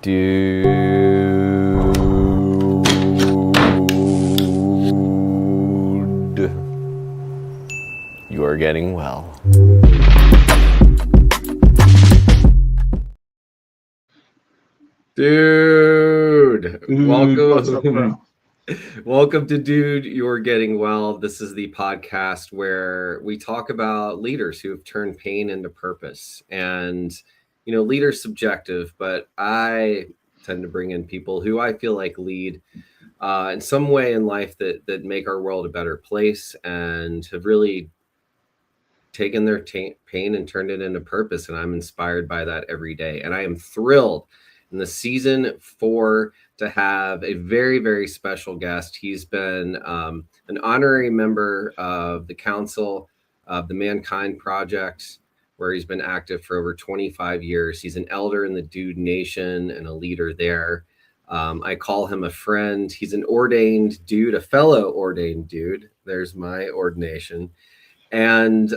Dude, you are getting well. Dude, What's up, bro? Welcome to Dude, You're Getting Well. This is the podcast where we talk about leaders who have turned pain into purpose. And, you know, leader's subjective, but I tend to bring in people who I feel like lead in some way in life that make our world a better place and have really taken their pain and turned it into purpose. And I'm inspired by that every day. And I am thrilled in the season 4 to have a very, very special guest. He's been an honorary member of the Council of the Mankind Project, where he's been active for over 25 years. He's an elder in the Dude Nation and a leader there. I call him a friend. He's an ordained dude, a fellow ordained dude. There's my ordination. And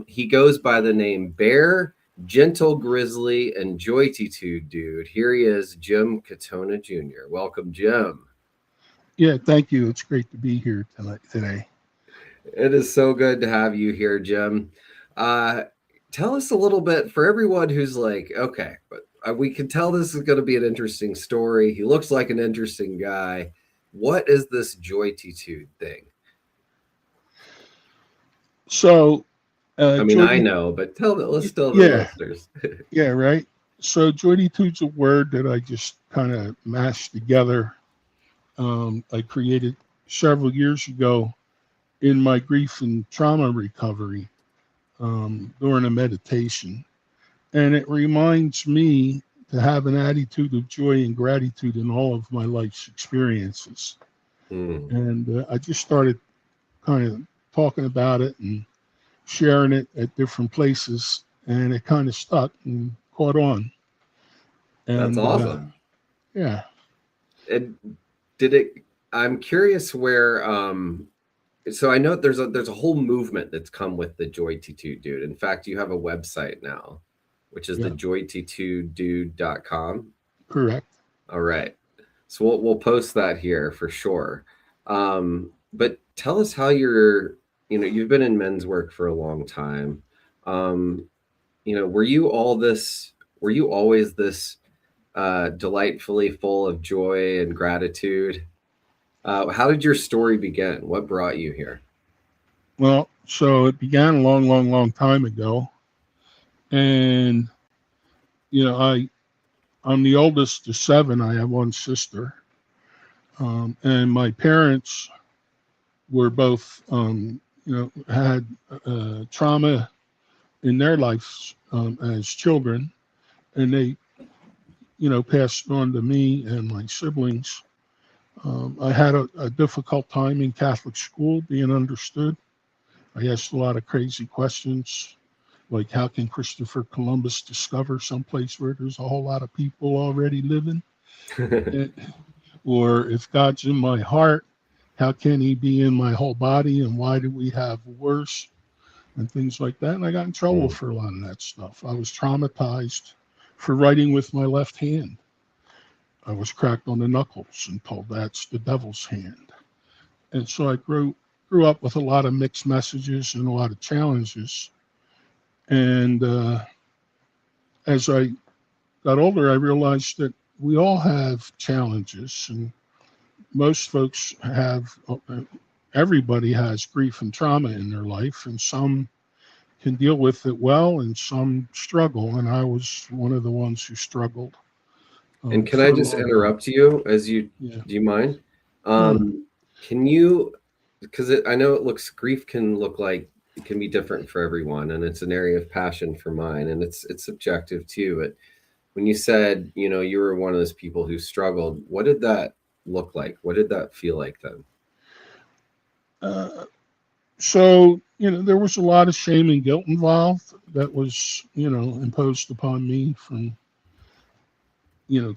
he goes by the name Bear, Gentle Grizzly, and JoyTeeTude Dude. Here he is, Jim Katona Jr. Welcome, Jim. Yeah, thank you. It's great to be here today. It is so good to have you here, Jim. Tell us a little bit, for everyone who's like, okay, but we can tell this is going to be an interesting story. He looks like an interesting guy. What is this JoyTeeTude thing? So, I mean, I know, but let's tell the listeners. Yeah, right. So, JoyTeeTude's a word that I just kind of mashed together. I created several years ago in my grief and trauma recovery during a meditation. And it reminds me to have an attitude of joy and gratitude in all of my life's experiences. And I just started kind of talking about it and sharing it at different places, and it kind of stuck and caught on. And, that's awesome. Yeah. And I'm curious where so I know there's a whole movement that's come with the JoyTeeTude Dude. In fact, you have a website now, which is the JoyTeeTudeDude.com. Correct. All right. So we'll post that here for sure. But tell us how you've been in men's work for a long time. Were you always this delightfully full of joy and gratitude? How did your story begin? What brought you here? Well, so it began a long time ago. And, I'm the oldest of 7. I have one sister. And my parents were both, had trauma in their lives as children. And they, passed on to me and my siblings. I had a difficult time in Catholic school being understood. I asked a lot of crazy questions, like how can Christopher Columbus discover someplace where there's a whole lot of people already living? Or if God's in my heart, how can he be in my whole body? And why do we have wars and things like that? And I got in trouble for a lot of that stuff. I was traumatized for writing with my left hand. I was cracked on the knuckles and told that's the devil's hand. And so I grew up with a lot of mixed messages and a lot of challenges. And as I got older, I realized that we all have challenges, and most folks everybody has grief and trauma in their life, and some can deal with it well and some struggle. And I was one of the ones who struggled. And can I just interrupt you do you mind? Can you, because I know grief can be different for everyone, and it's an area of passion for mine, and it's subjective too. But when you said, you were one of those people who struggled, what did that look like? What did that feel like then? So, there was a lot of shame and guilt involved that was, imposed upon me from,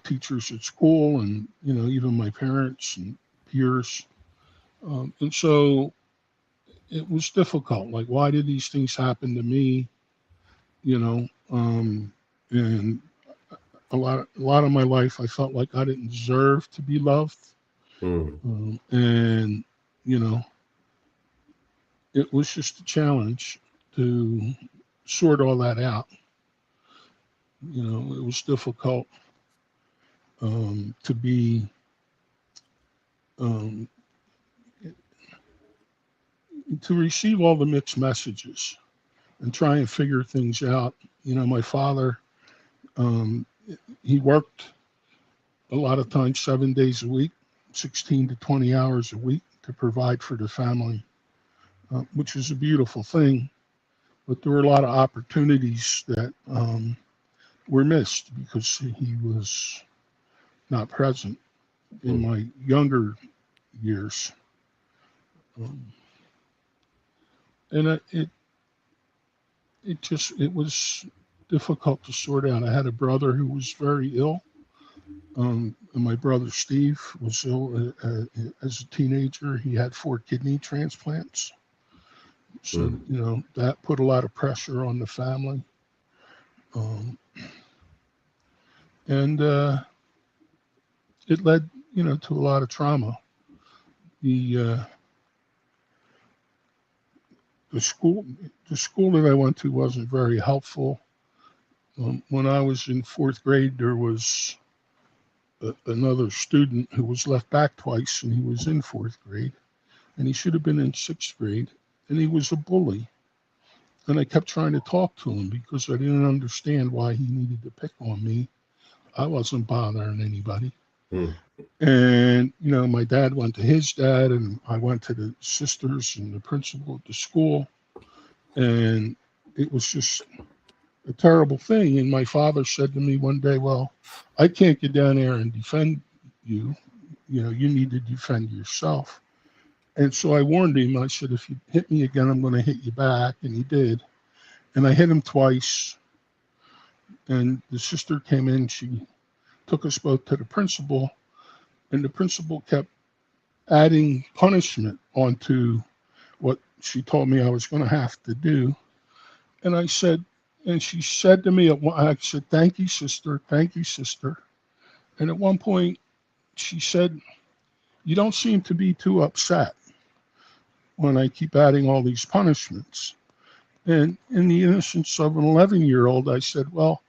teachers at school and, even my parents and peers. And so it was difficult. Like, why did these things happen to me? And a lot of my life, I felt like I didn't deserve to be loved. And, you know, it was just a challenge to sort all that out. You know, it was difficult to be, um, to receive all the mixed messages and try and figure things out. You know, my father, um, he worked a lot of times 7 days a week, 16 to 20 hours a week to provide for the family, which is a beautiful thing. But there were a lot of opportunities that were missed because he was not present in my younger years. And it was difficult to sort out. I had a brother who was very ill. And my brother Steve was ill as a teenager. He had 4 kidney transplants. So, you know, that put a lot of pressure on the family. And it led, you know, to a lot of trauma. The school that I went to wasn't very helpful. When I was in 4th grade, there was another student who was left back twice, and he was in 4th grade, and he should have been in 6th grade, and he was a bully. And I kept trying to talk to him because I didn't understand why he needed to pick on me. I wasn't bothering anybody. And, you know, my dad went to his dad, and I went to the sisters and the principal at the school. And it was just a terrible thing. And my father said to me one day, well, I can't get down there and defend you. You know, you need to defend yourself. And so I warned him. I said, if you hit me again, I'm going to hit you back. And he did. And I hit him twice. And the sister came in. She took us both to the principal. And the principal kept adding punishment onto what she told me I was going to have to do. And I said, and she said to me, I said, thank you, sister. Thank you, sister. And at one point, she said, you don't seem to be too upset when I keep adding all these punishments. And in the innocence of an 11-year-old, I said, well,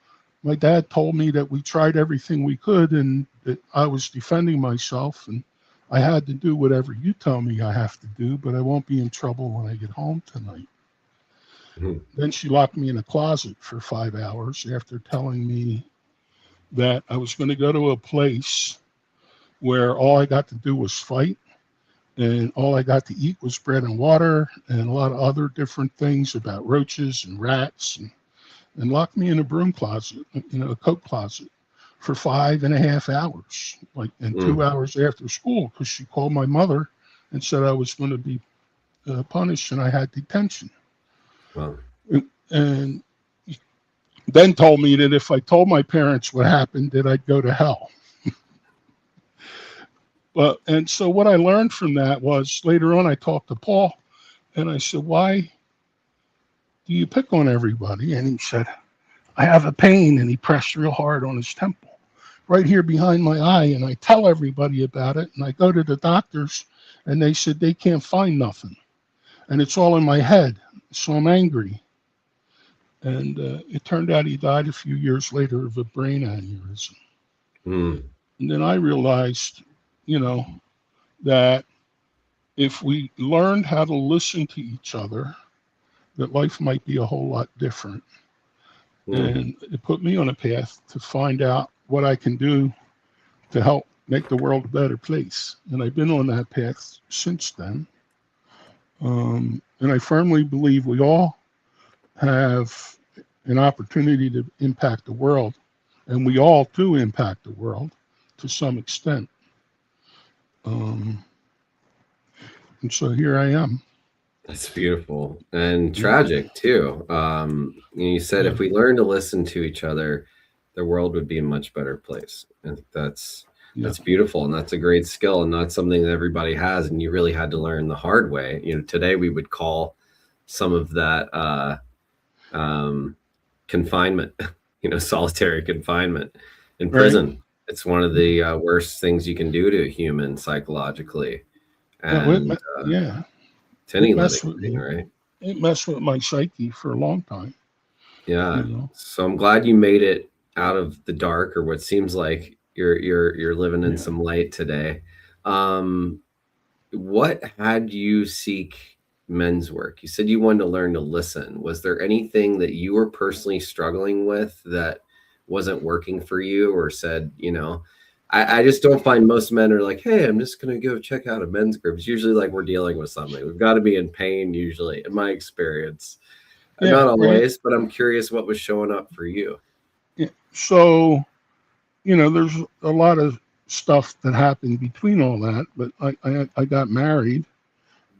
my dad told me that we tried everything we could and that I was defending myself and I had to do whatever you tell me I have to do, but I won't be in trouble when I get home tonight. Then she locked me in a closet for 5 hours after telling me that I was going to go to a place where all I got to do was fight and all I got to eat was bread and water and a lot of other different things about roaches and rats, and locked me in a broom closet, you know, a coat closet for 5.5 hours, like, and 2 hours after school, because she called my mother and said I was going to be punished and I had detention. Wow. And then told me that if I told my parents what happened, that I'd go to hell. Well, and so what I learned from that was later on I talked to Paul and I said, why do you pick on everybody? And he said, I have a pain. And he pressed real hard on his temple right here behind my eye. And I tell everybody about it. And I go to the doctors and they said they can't find nothing. And it's all in my head. So I'm angry. And it turned out he died a few years later of a brain aneurysm. And then I realized, you know, that if we learned how to listen to each other, that life might be a whole lot different. And it put me on a path to find out what I can do to help make the world a better place. And I've been on that path since then. And I firmly believe we all have an opportunity to impact the world, and we all do impact the world to some extent. And so here I am. That's beautiful and tragic too. You said if we learn to listen to each other, the world would be a much better place. And that's beautiful, and that's a great skill, and not something that everybody has. And you really had to learn the hard way. You know, today we would call some of that confinement, you know, solitary confinement. in Right. prison. It's one of the worst things you can do to a human psychologically, No, and yeah, to it any messed living with being, me. right? It messed with my psyche for a long time, Yeah. you know. So I'm glad you made it out of the dark, or what seems like you're living in Yeah. some light today. Um, what had you seek men's work? You said you wanted to learn to listen. Was there anything that you were personally struggling with that wasn't working for you, or said, I just don't find most men are like, hey, I'm just going to go check out a men's group. It's usually like we're dealing with something. We've got to be in pain, usually, in my experience. Yeah, Not right. always, but I'm curious what was showing up for you. Yeah. So, there's a lot of stuff that happened between all that, but I got married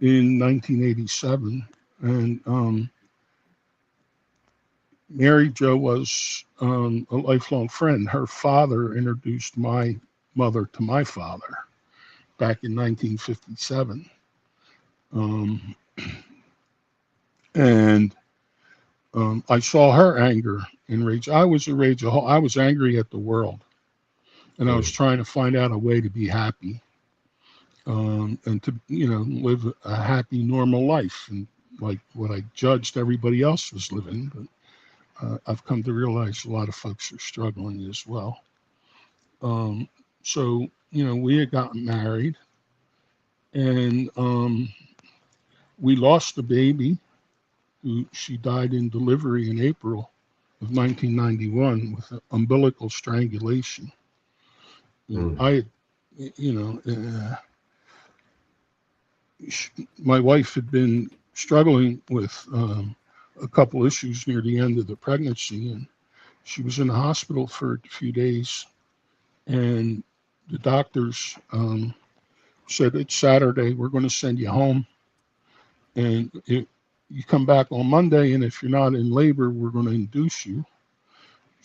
in 1987, and Mary Jo was a lifelong friend. Her father introduced my mother to my father back in 1957. Um, and I saw her anger and rage. I was a rageaholic. I was angry at the world, and I was Mm, trying to find out a way to be happy, and to live a happy, normal life, and like what I judged everybody else was living. But I've come to realize a lot of folks are struggling as well. Um, so we had gotten married, and we lost the baby. Who She died in delivery in April of 1991 with umbilical strangulation. mm, I, you know, my wife had been struggling with a couple issues near the end of the pregnancy, and she was in the hospital for a few days, and the doctors said, it's Saturday, we're going to send you home, and you come back on Monday, and if you're not in labor, we're going to induce you,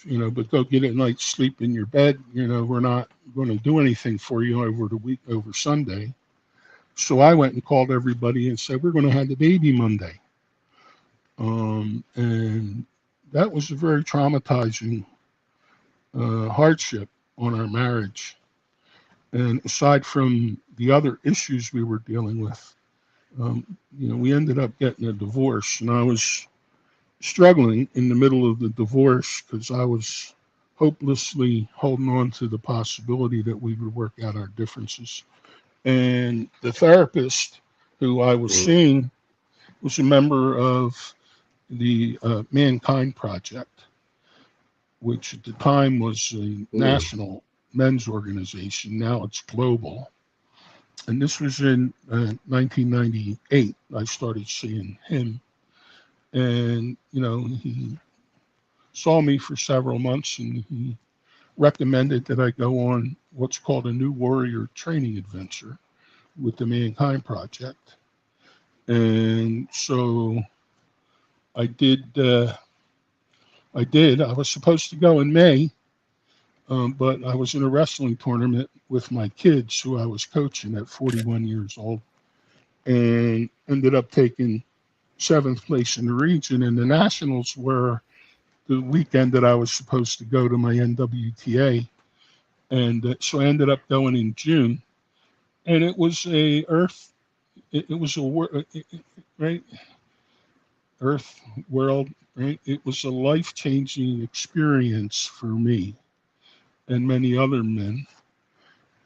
but go get a night's sleep in your bed. We're not going to do anything for you over the week, over Sunday. So I went and called everybody and said, we're going to have the baby Monday. And that was a very traumatizing hardship on our marriage. And aside from the other issues we were dealing with, we ended up getting a divorce. And I was struggling in the middle of the divorce because I was hopelessly holding on to the possibility that we would work out our differences. And the therapist who I was mm, seeing was a member of the Mankind Project, which at the time was a mm, national men's organization. Now it's global. And this was in 1998. I started seeing him. And, he saw me for several months, and he recommended that I go on what's called a New Warrior training adventure with the Mankind Project. And so I did. I did. I was supposed to go in May, but I was in a wrestling tournament with my kids who I was coaching at 41 years old, and ended up taking seventh place in the region. And the nationals were the weekend that I was supposed to go to my NWTA, and so I ended up going in June. And it was a earth. It was a right earth world. Right. It was a life-changing experience for me and many other men.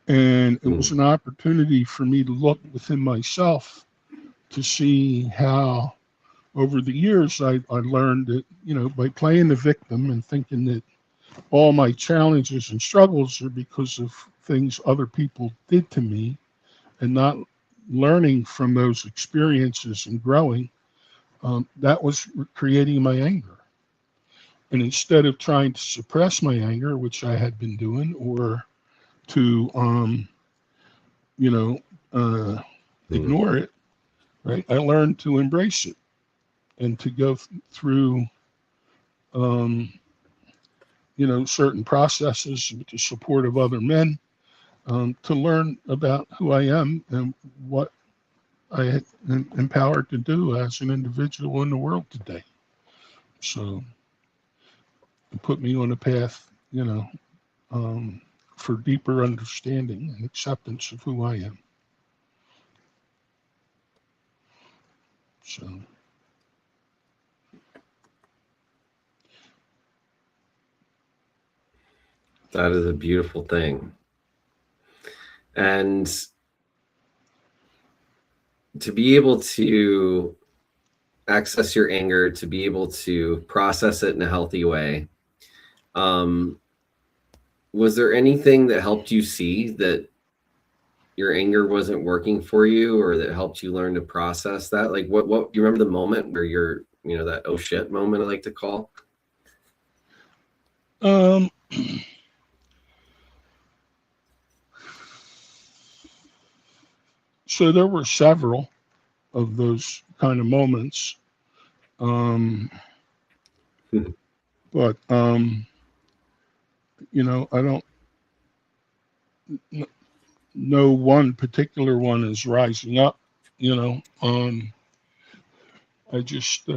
And it was mm, an opportunity for me to look within myself to see how, over the years, I learned that, by playing the victim and thinking that all my challenges and struggles are because of things other people did to me, and not learning from those experiences and growing, that was creating my anger. And instead of trying to suppress my anger, which I had been doing, or to, you know, uh, mm, ignore it, right? I learned to embrace it and to go through, um, certain processes with the support of other men, to learn about who I am and what I am empowered to do as an individual in the world today. So it put me on a path, for deeper understanding and acceptance of who I am. So. That is a beautiful thing. And to be able to access your anger, to be able to process it in a healthy way, was there anything that helped you see that your anger wasn't working for you, or that helped you learn to process that? Like what you remember the moment where you're, that oh shit moment I like to call? So there were several of those kind of moments. But I don't know one particular one is rising up. I just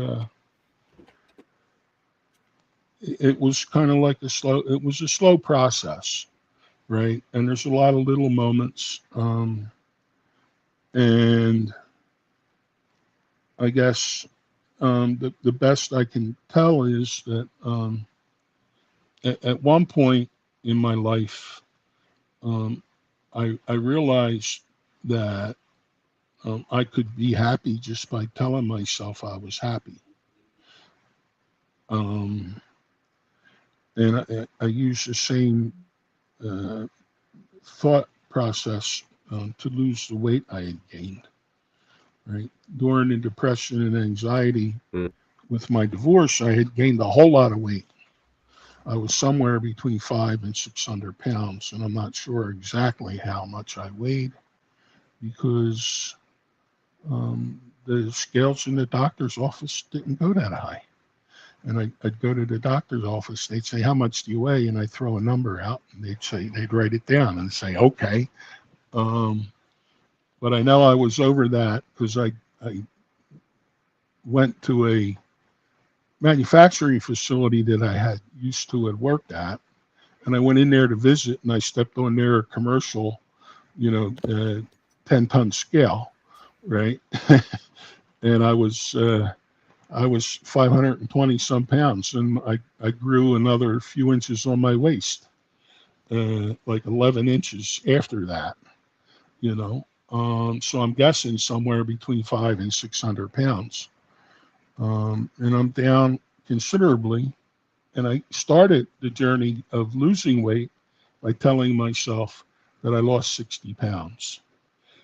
it was kind of like it was a slow process, right? And there's a lot of little moments, and I guess the best I can tell is that at one point in my life, I realized that I could be happy just by telling myself I was happy. And I use the same thought process to lose the weight I had gained. Right during the depression and anxiety with my divorce, I had gained a whole lot of weight. I was somewhere between 500 and 600 pounds, and I'm not sure exactly how much I weighed because the scales in the doctor's office didn't go that high. And I'd go to the doctor's office, they'd say, how much do you weigh? And I'd throw a number out, and they'd write it down and say, okay. But I know I was over that because I went to a manufacturing facility that I had worked at, and I went in there to visit, and I stepped on their commercial, 10-ton scale, right? And I was 520 some pounds, and I grew another few inches on my waist, like 11 inches after that, so I'm guessing somewhere between 500 and 600 pounds. And I'm down considerably. And I started the journey of losing weight by telling myself that I lost 60 pounds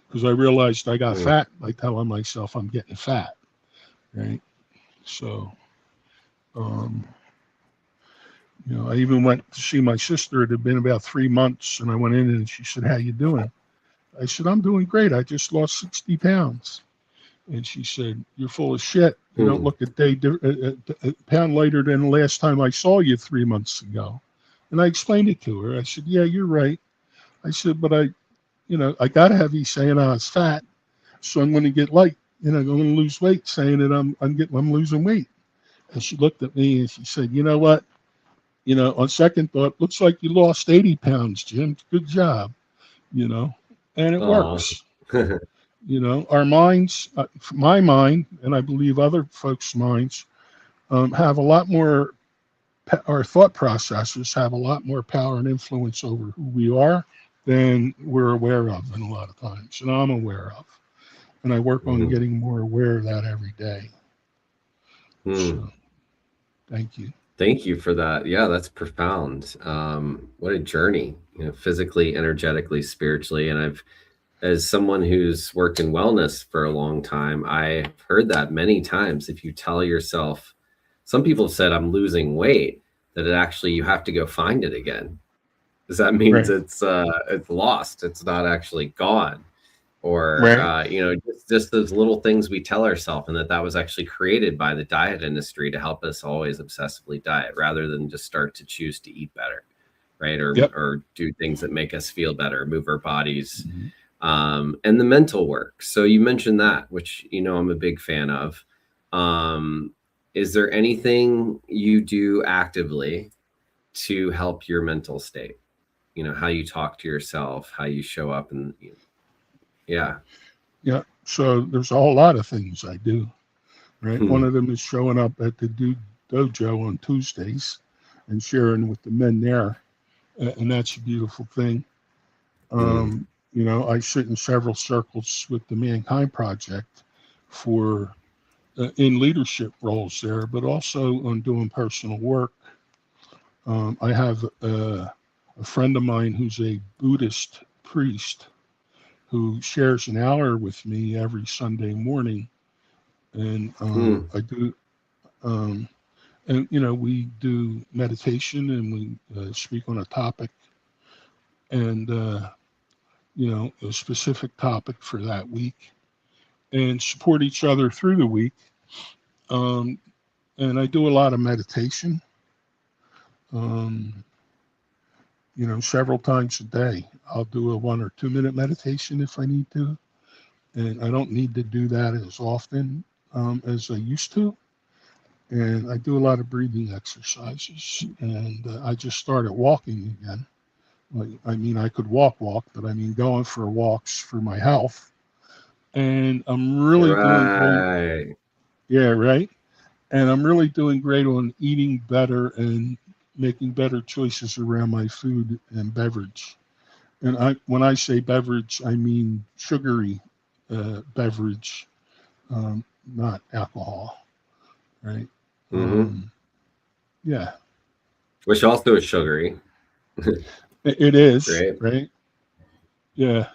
because I realized I got fat by telling myself I'm getting fat, right? So, I even went to see my sister. It had been about 3 months, and I went in and she said, how you doing? I said, I'm doing great. I just lost 60 pounds. And she said, you're full of shit. You don't look a pound lighter than the last time I saw you 3 months ago. And I explained it to her. I said, yeah, you're right. I said, but I got to have you saying I was fat. So I'm going to get light, I'm going to lose weight saying that I'm losing weight. And she looked at me and she said, you know what? On second thought, looks like you lost 80 pounds, Jim. Good job. And it works. Our minds, my mind, and I believe other folks' minds, have a lot more, our thought processes have a lot more power and influence over who we are than we're aware of, and a lot of times, and I'm aware of. And I work on getting more aware of that every day. So, thank you. Thank you for that. Yeah, that's profound. What a journey, physically, energetically, spiritually. And as someone who's worked in wellness for a long time, I've heard that many times. If you tell yourself, some people have said I'm losing weight, that it actually, you have to go find it again. Because that means it's lost. It's not actually gone. Or, just those little things we tell ourselves, and that was actually created by the diet industry to help us always obsessively diet rather than just start to choose to eat better, right? Or do things that make us feel better, move our bodies. And the mental work. So you mentioned that, which, I'm a big fan of. Is there anything you do actively to help your mental state? how you talk to yourself, how you show up, and yeah. Yeah. So there's a whole lot of things I do, right? Hmm. One of them is showing up at the dojo on Tuesdays and sharing with the men there. And that's a beautiful thing. Mm. I sit in several circles with the Mankind Project for in leadership roles there, but also on doing personal work. I have a friend of mine who's a Buddhist priest who shares an hour with me every Sunday morning, and Mm. I do. Um, and we do meditation and we speak on a topic and a specific topic for that week and support each other through the week. Um, and I do a lot of meditation, um, several times a day. I'll do a 1 or 2 minute meditation if I need to. And I don't need to do that as often as I used to. And I do a lot of breathing exercises. And I just started walking again. I could walk, but I mean going for walks for my health. And I'm really doing great. Right. Yeah, right. And I'm really doing great on eating better and making better choices around my food and beverage. And when I say beverage, I mean sugary beverage, not alcohol, right? Mm-hmm. Yeah, Which also is sugary, it is, right? right? Yeah,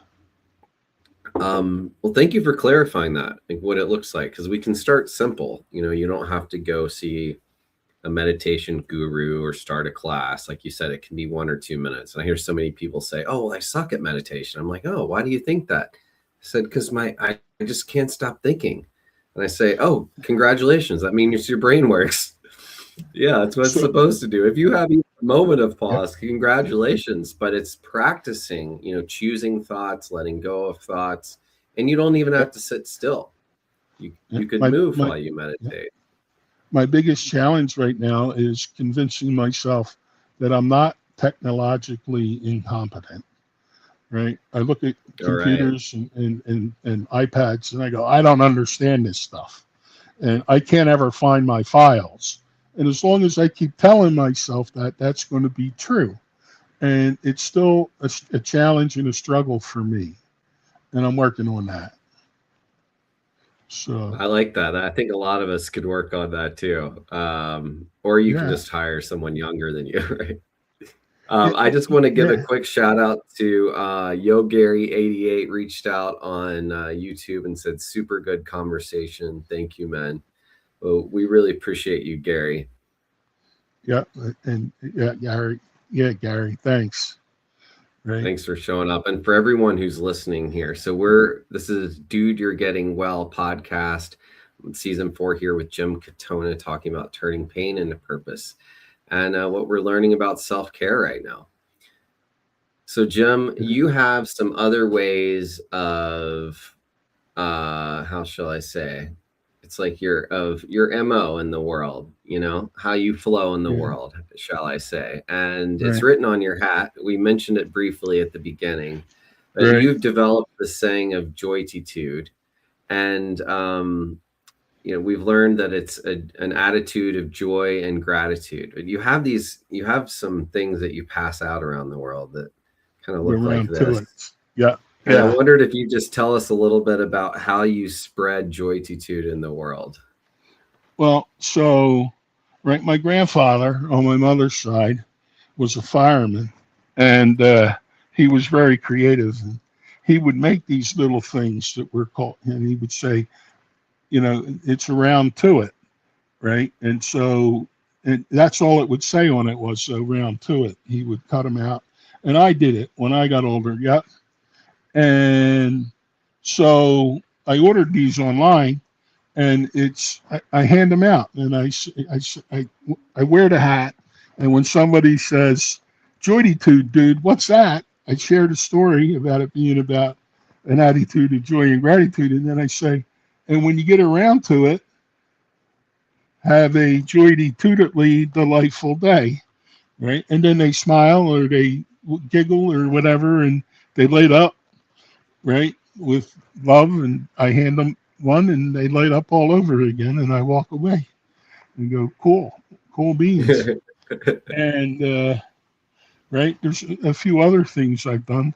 Well, thank you for clarifying that, like what it looks like, because we can start simple. You don't have to go see a meditation guru or start a class. Like you said, it can be 1 or 2 minutes. And I hear so many people say, "Oh, well, I suck at meditation." I'm like, "Oh, why do you think that?" I said, "Because I just can't stop thinking." And I say, "Oh, congratulations. That means your brain works." Yeah, that's what it's so supposed to do. If you have a moment of yeah, pause, congratulations. But it's practicing, choosing thoughts, letting go of thoughts, and you don't even yeah, have to sit still. You yeah. you could My move my while you yeah. meditate. My biggest challenge right now is convincing myself that I'm not technologically incompetent. Right? I look at All right. computers and iPads and I go, I don't understand this stuff. And I can't ever find my files. And as long as I keep telling myself that, that's going to be true. And it's still a challenge and a struggle for me. And I'm working on that. So, I like that. I think a lot of us could work on that too. Or you can yeah. just hire someone younger than you, right? It, I just want to give a yeah. quick shout out to Yo Gary 88 reached out on YouTube and said, super good conversation. Thank you, man. Well, we really appreciate you, Gary. Yeah. And yeah, Gary. Yeah, Gary. Thanks. Right. Thanks for showing up. And for everyone who's listening here. So this is Dude, You're Getting Well podcast, season 4 here with Jim Katona talking about turning pain into purpose and what we're learning about self-care right now. So Jim, Yeah. you have some other ways of, how shall I say? It's like your MO in the world, how you flow in the Yeah. world, shall I say. And it's Right. written on your hat. We mentioned it briefly at the beginning, but Right. you've developed the saying of JoyTeeTude. And, we've learned that it's an attitude of joy and gratitude. You have some things that you pass out around the world that kind of We're look like around to this. it. Yeah. And I Yeah. wondered if you just tell us a little bit about how you spread JoyTeeTude in the world. Well, so, right, my grandfather on my mother's side was a fireman, and he was very creative. And he would make these little things that were called, and he would say, it's around to it, right? And so, and that's all it would say on it was around to it. He would cut them out, and I did it when I got older. Yep. And so I ordered these online and I hand them out and I wear the hat. And when somebody says, JoyTeeTude, dude, what's that? I share the story about it being about an attitude of joy and gratitude. And then I say, and when you get around to it, have a JoyTeeTudely delightful day. Right. And then they smile or they, giggle or whatever, and they light up, right, with love, and I hand them one, and they light up all over again, and I walk away and go, cool beans. And right, there's a few other things I've done,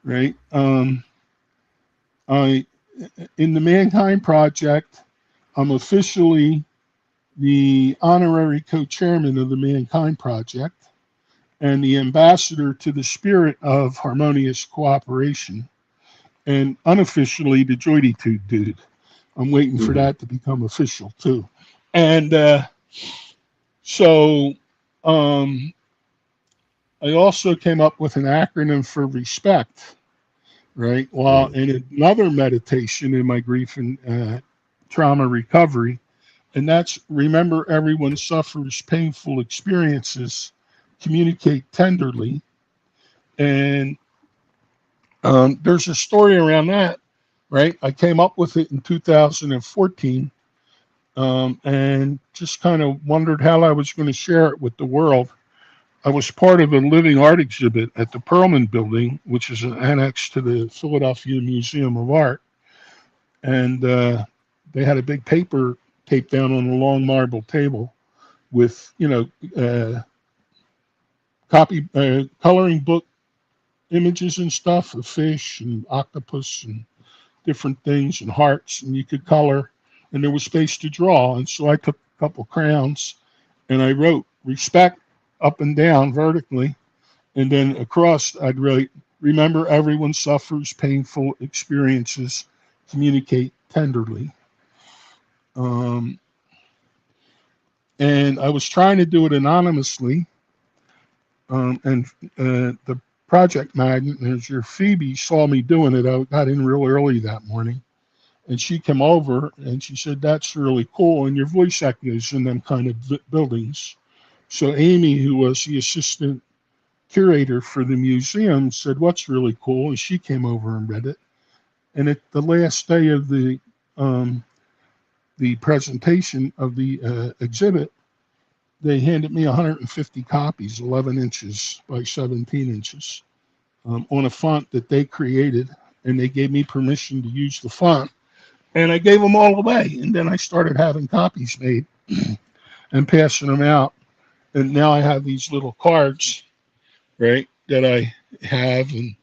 right. I In the Mankind Project, I'm officially the honorary co-chairman of the Mankind Project and the ambassador to the Spirit of Harmonious Cooperation, and unofficially the JoyTeeTude dude. I'm waiting for that to become official too. And so I also came up with an acronym for respect, right? While in another meditation in my grief and trauma recovery, and that's remember everyone suffers painful experiences, communicate tenderly. And there's a story around that, right? I came up with it in 2014 and just kind of wondered how I was going to share it with the world. I was part of a living art exhibit at the Perlman Building, which is an annex to the Philadelphia Museum of Art. And they had a big paper taped down on a long marble table with, coloring book images and stuff of fish and octopus and different things and hearts, and you could color, and there was space to draw. And so I took a couple crayons and I wrote respect up and down vertically, and then across I'd write, remember everyone suffers painful experiences, communicate tenderly. And I was trying to do it anonymously, and the project manager, Phoebe, saw me doing it. I got in real early that morning, and she came over and she said, that's really cool, and your voice echoes in them kind of buildings. So Amy, who was the assistant curator for the museum, said, what's really cool, and she came over and read it. And at the last day of the presentation of the exhibit, they handed me 150 copies, 11 inches by 17 inches, on a font that they created, and they gave me permission to use the font, and I gave them all away. And then I started having copies made and passing them out, and now I have these little cards, right, that I have, and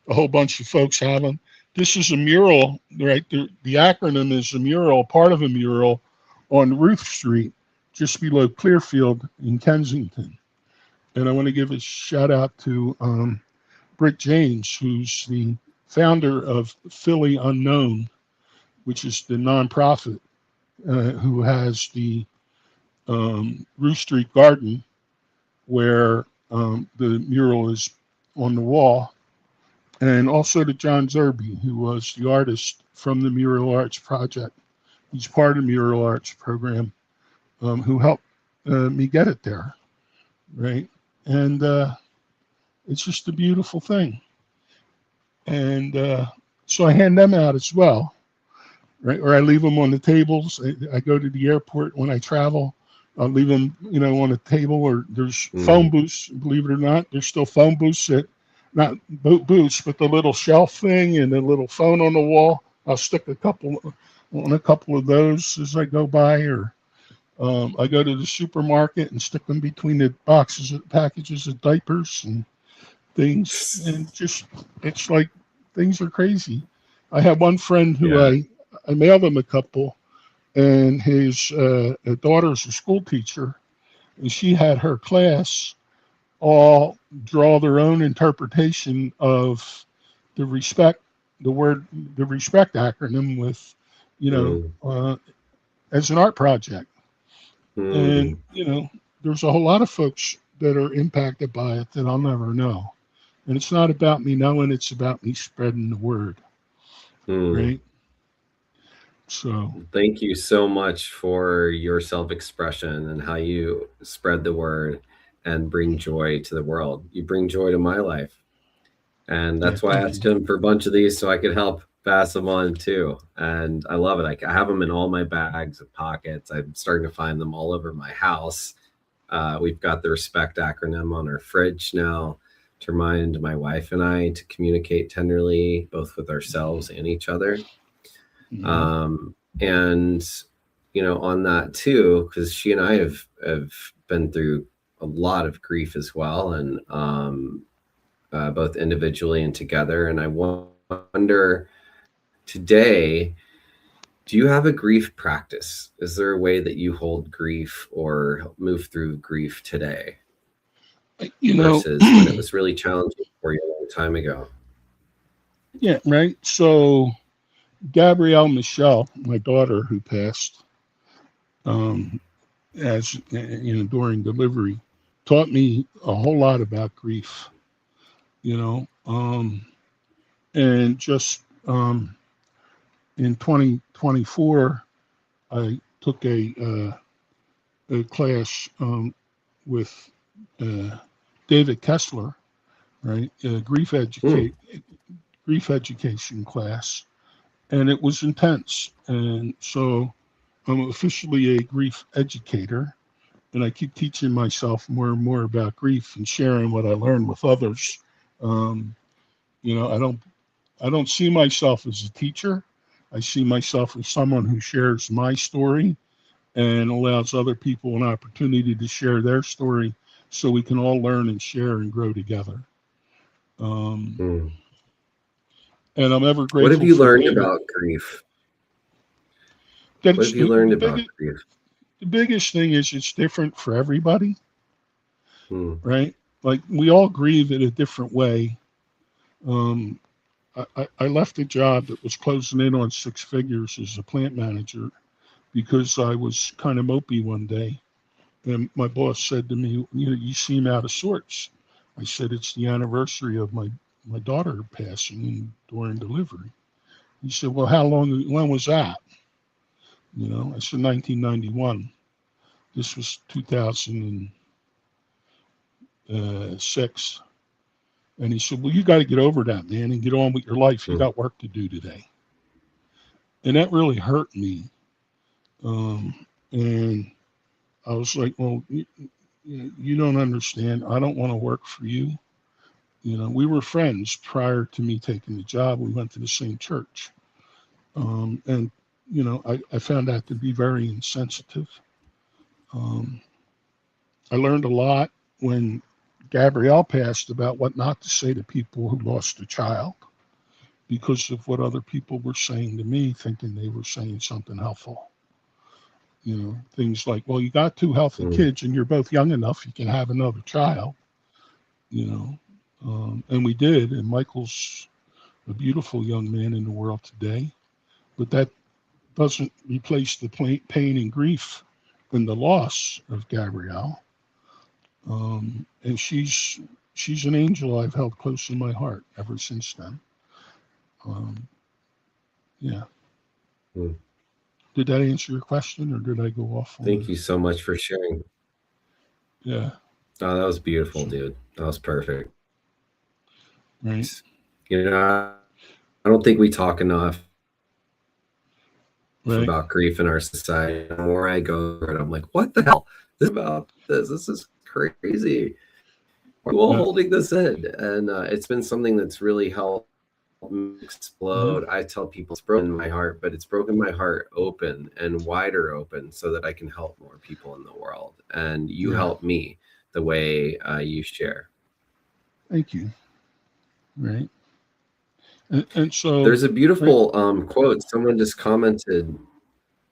a whole bunch of folks have them. This is a mural, right? The acronym is a mural, part of a mural on Ruth Street, just below Clearfield in Kensington. And I want to give a shout out to Britt James, who's the founder of Philly Unknown, which is the nonprofit who has the Ruth Street Garden, where the mural is on the wall. And also to John Zerby, who was the artist from the Mural Arts Project. He's part of the Mural Arts program, who helped me get it there, right? And it's just a beautiful thing. And so I hand them out as well, right? Or I leave them on the tables. I go to the airport when I travel. I'll leave them, on a table, or there's phone booths, believe it or not. There's still phone booths not booths, but the little shelf thing and the little phone on the wall. I'll stick a couple of those as I go by, or I go to the supermarket and stick them between the packages of diapers and things. And just, it's like, things are crazy. I have one friend who I mailed him a couple, and his daughter's a school teacher, and she had her class all draw their own interpretation of the respect acronym with, as an art project. And, there's a whole lot of folks that are impacted by it that I'll never know. And it's not about me knowing, it's about me spreading the word. Right? So thank you so much for your self-expression and how you spread the word and bring joy to the world. You bring joy to my life. And that's why I asked him for a bunch of these so I could help pass them on too. And I love it. I have them in all my bags and pockets. I'm starting to find them all over my house. We've got the respect acronym on our fridge now. mastermind my wife and I to communicate tenderly, both with ourselves and each other. And, you know, on that too, because she and I have been through a lot of grief as well, and both individually and together. And I wonder today, do you have a grief practice? Is there a way that you hold grief or move through grief today? You know, versus when it was really challenging for you a long time ago? yeah, right. So Gabrielle Michelle, my daughter who passed, as you know, during delivery, taught me a whole lot about grief. You know, and just in 2024, I took a class with David Kessler, right? A grief education class, and it was intense. And so I'm officially a grief educator, and I keep teaching myself more and more about grief and sharing what I learned with others. You know, I don't see myself as a teacher. I see myself as someone who shares my story and allows other people an opportunity to share their story, so we can all learn and share and grow together. And I'm ever What have grateful you for learned David. about grief? That What it's have you learned about grief? the biggest thing is it's different for everybody, Hmm. right? Like we all grieve in a different way. Um, I left a job that was closing in on 6 figures as a plant manager because I was kind of mopey one day. And my boss said to me, you know, you seem out of sorts. I said, it's the anniversary of my daughter passing during delivery. He said, well, when was that? You know, I said, 1991. This was 2006. And he said, well, you got to get over that, man, and get on with your life. You Hmm. got work to do today. And that really hurt me. And I was like, well, you don't understand. I don't want to work for you. You know, we were friends prior to me taking the job. We went to the same church. And, you know, I found that to be very insensitive. Um, I learned a lot when Gabrielle passed about what not to say to people who lost a child because of what other people were saying to me, thinking they were saying something helpful. You know, things like, well, you got 2 healthy Hmm. kids and you're both young enough, you can have another child, you know. And we did. And Michael's a beautiful young man in the world today. But that doesn't replace the pain and grief and the loss of Gabrielle. And she's an angel I've held close in my heart ever since then. Um, yeah. Hmm. Did that answer your question, or did I go off on Thank the? you so much for sharing. Yeah. Oh, that was beautiful, So, dude. That was perfect. right. You know, I don't think we talk enough Right. about grief in our society. And where I go, and I'm like, what the hell? This about this? This is crazy. Why are you all Yeah. holding this in? And it's been something that's really helped me Yeah. explode. I tell people it's broken my heart, but it's broken my heart open and wider open so that I can help more people in the world. And you Yeah. help me the way you share. Thank you. Right. And so, There's a right. beautiful quote. Someone just commented.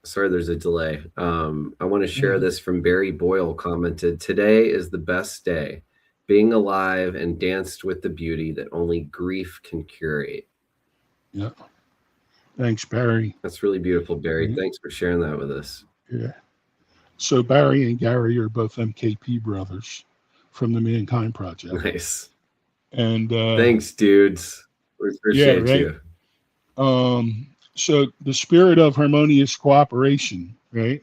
Sorry, there's a delay. I want to share Yeah. this from Barry Boyle. Commented, today is the best day. Being alive and danced with the beauty that only grief can curate. Yeah. Thanks, Barry. That's really beautiful, Barry. Right. Thanks for sharing that with us. Yeah. So Barry and Gary are both MKP brothers from the Mankind Project. Nice. And Thanks, dudes. We yeah, appreciate right. you. So the Spirit of Harmonious Cooperation, right?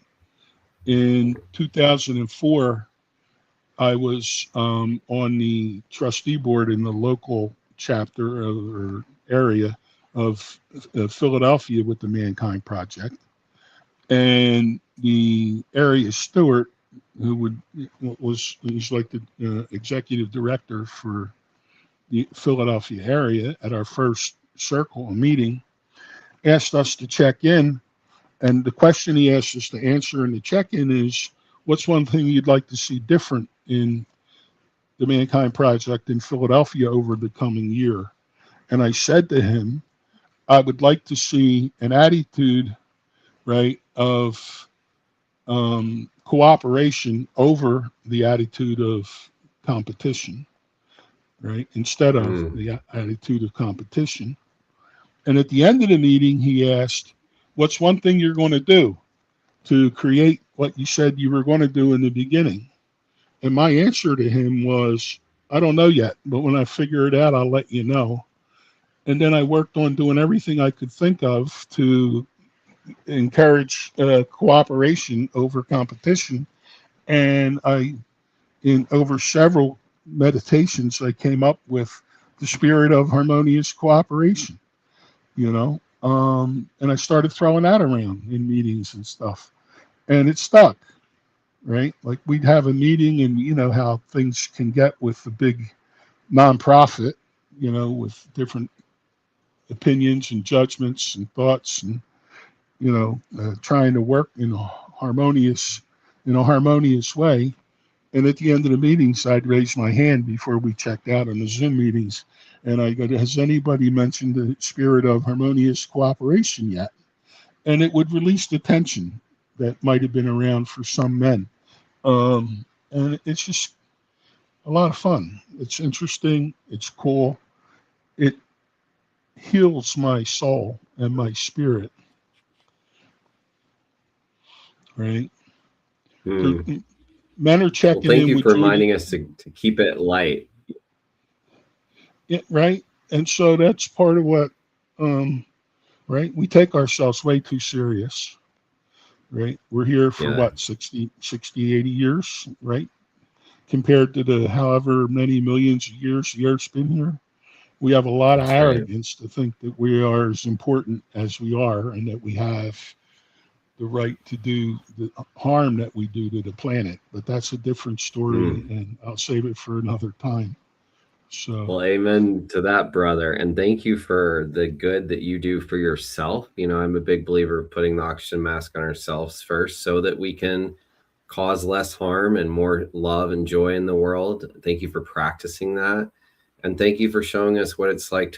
In 2004, I was on the trustee board in the local chapter or area of Philadelphia with the Mankind Project. And the area steward, who he's like the executive director for the Philadelphia area at our first circle meeting, asked us to check in. And the question he asked us to answer in the check-in is, what's one thing you'd like to see different in the Mankind Project in Philadelphia over the coming year? And I said to him, I would like to see an attitude, right, of cooperation over the attitude of competition, right, instead of the attitude of competition. And at the end of the meeting, he asked, what's one thing you're going to do to create what you said you were going to do in the beginning? And my answer to him was, I don't know yet, but when I figure it out, I'll let you know. And then I worked on doing everything I could think of to encourage cooperation over competition. And in over several meditations, I came up with the Spirit of Harmonious Cooperation, and I started throwing that around in meetings and stuff, and it stuck, right? Like we'd have a meeting, and you know how things can get with the big nonprofit, with different opinions and judgments and thoughts, and trying to work in a harmonious way. And at the end of the meetings, I'd raise my hand before we checked out on the Zoom meetings, and I go, has anybody mentioned the Spirit of Harmonious Cooperation yet? And it would release the tension that might have been around for some men. And it's just a lot of fun. It's interesting. It's cool. It heals my soul and my spirit, right? Men are checking in. Thank you for reminding us to keep it light. Yeah, right. And so that's part of what, right? We take ourselves way too serious, right? We're here for what, 60, 80 years, right? Compared to the however many millions of years the Earth's been here. We have a lot of arrogance to think that we are as important as we are, and that we have the right to do the harm that we do to the planet. But that's a different story, and I'll save it for another time. So, well, amen to that, brother. And thank you for the good that you do for yourself. I'm a big believer of putting the oxygen mask on ourselves first so that we can cause less harm and more love and joy in the world. Thank you for practicing that. And thank you for showing us what it's like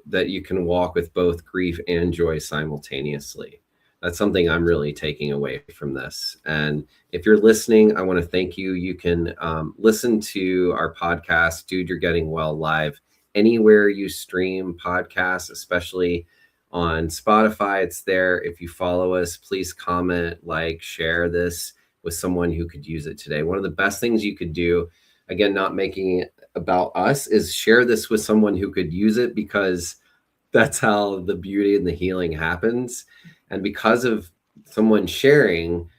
that you can walk with both grief and joy simultaneously. That's something I'm really taking away from this. And if you're listening, I want to thank you. You can listen to our podcast, Dude, You're Getting Well, live anywhere you stream podcasts, especially on Spotify. It's there. If you follow us, please comment, share this with someone who could use it today. One of the best things you could do, again, not making it about us, is share this with someone who could use it, because that's how the beauty and the healing happens. And because of someone sharing,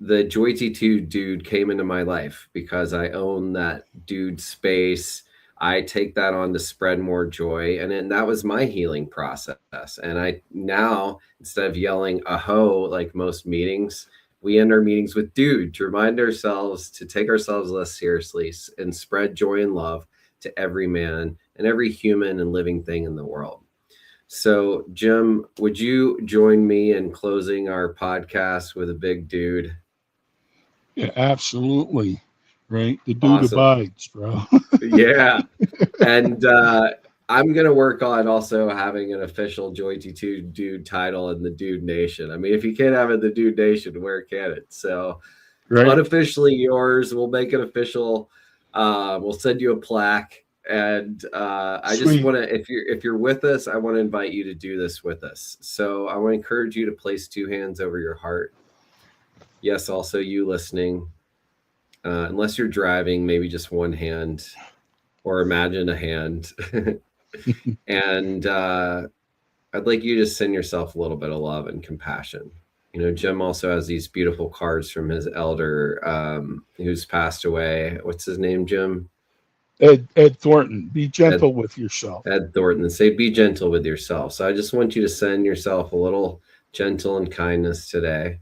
the JoyTeeTude dude came into my life because I own that dude space. I take that on to spread more joy. And then that was my healing process. And I now, instead of yelling aho like most meetings, we end our meetings with dude, to remind ourselves to take ourselves less seriously and spread joy and love to every man and every human and living thing in the world. So, Jim, would you join me in closing our podcast with a big dude? Yeah, absolutely. Right. The dude abides, bro. Yeah. And I'm going to work on also having an official JoyTeeTude dude title in the Dude Nation. I mean, if you can't have it in the Dude Nation, where can it? So unofficially yours, we'll make it official. We'll send you a plaque. And I just want to, if you're with us, I want to invite you to do this with us. So I want to encourage you to place 2 hands over your heart. Yes, also you listening. Unless you're driving, maybe just 1 hand, or imagine a hand. And I'd like you to send yourself a little bit of love and compassion. Jim also has these beautiful cards from his elder who's passed away. What's his name, Jim? Ed Thornton. Be gentle with yourself. Ed Thornton. Say, be gentle with yourself. So I just want you to send yourself a little gentle and kindness today.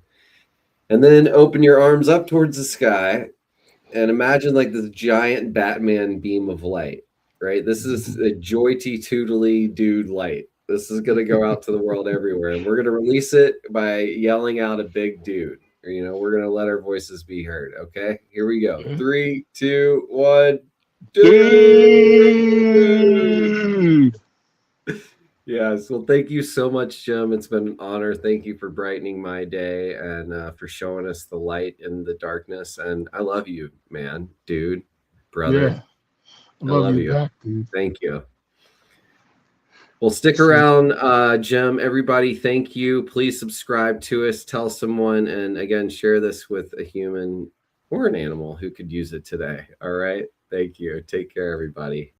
And then open your arms up towards the sky and imagine like this giant Batman beam of light, right? This is a JoyTeeTude dude light. This is going to go out to the world everywhere. And we're going to release it by yelling out a big dude. You know, we're going to let our voices be heard. Okay, here we go. 3, 2, 1. Dude! Yes. Well, thank you so much, Jim. It's been an honor. Thank you for brightening my day and for showing us the light in the darkness. And I love you, man, dude, brother. Yeah. I love you back, dude. Thank you. Well, stick around, Jim. Everybody, thank you. Please subscribe to us. Tell someone. And again, share this with a human or an animal who could use it today. All right. Thank you. Take care, everybody.